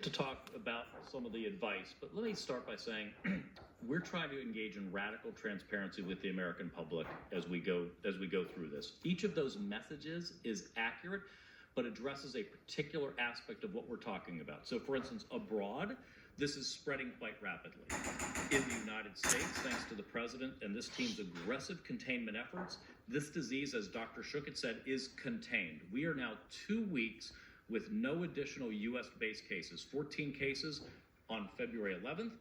to talk about some of the advice, but let me start by saying we're trying to engage in radical transparency with the American public as we go through this. Each of those messages is accurate, but addresses a particular aspect of what we're talking about. So, for instance, abroad, this is spreading quite rapidly. In the United States, thanks to the president and this team's aggressive containment efforts, this disease, as Dr. Shuket said, is contained. We are now 2 weeks with no additional U.S.-based cases. 14 cases on February 11th,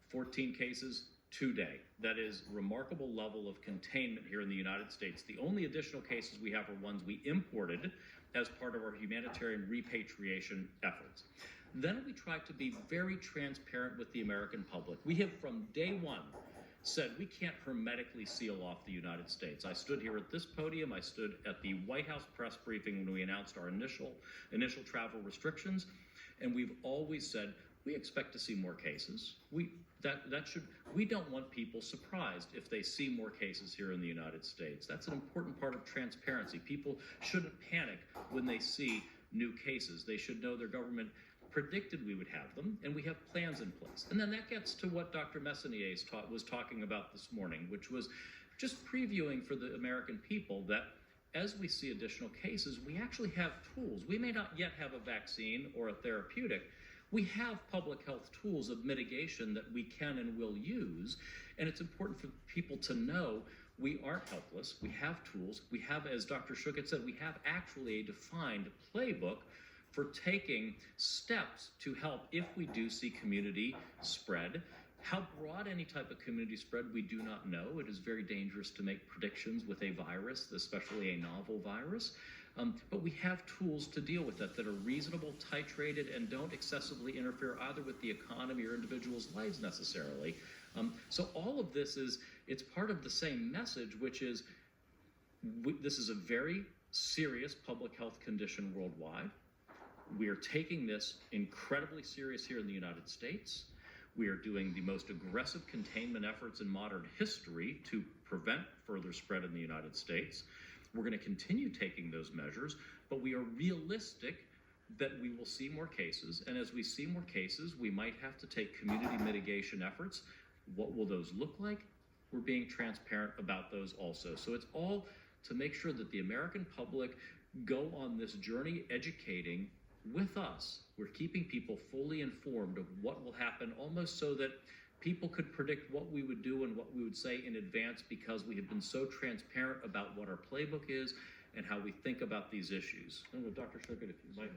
14 cases today. That is a remarkable level of containment here in the United States. The only additional cases we have are ones we imported as part of our humanitarian repatriation efforts. Then we try to be very transparent with the American public. We have from day one said we can't hermetically seal off the United States. I stood here at this podium, I stood at the White House press briefing when we announced our initial travel restrictions, and we've always said we expect to see more cases. We don't want people surprised if they see more cases here in the United States. That's an important part of transparency. People shouldn't panic when they see new cases. They should know their government predicted we would have them, and we have plans in place. And then that gets to what Dr. Messonnier was talking about this morning, which was just previewing for the American people that as we see additional cases, we actually have tools. We may not yet have a vaccine or a therapeutic. We have public health tools of mitigation that we can and will use, and it's important for people to know we aren't helpless. We have tools. We have, as Dr. Shuket said, we have actually a defined playbook for taking steps to help if we do see community spread. How broad any type of community spread, we do not know. It is very dangerous to make predictions with a virus, especially a novel virus. But we have tools to deal with that are reasonable, titrated, and don't excessively interfere either with the economy or individuals' lives necessarily. So all of this it's part of the same message, which is this is a very serious public health condition worldwide. We are taking this incredibly serious here in the United States. We are doing the most aggressive containment efforts in modern history to prevent further spread in the United States. We're going to continue taking those measures, but we are realistic that we will see more cases. And as we see more cases, we might have to take community mitigation efforts. What will those look like? We're being transparent about those also. So it's all to make sure that the American public go on this journey educating with us. We're keeping people fully informed of what will happen, almost so that people could predict what we would do and what we would say in advance, because we have been so transparent about what our playbook is and how we think about these issues. I don't know, Dr. Shuket, if you might.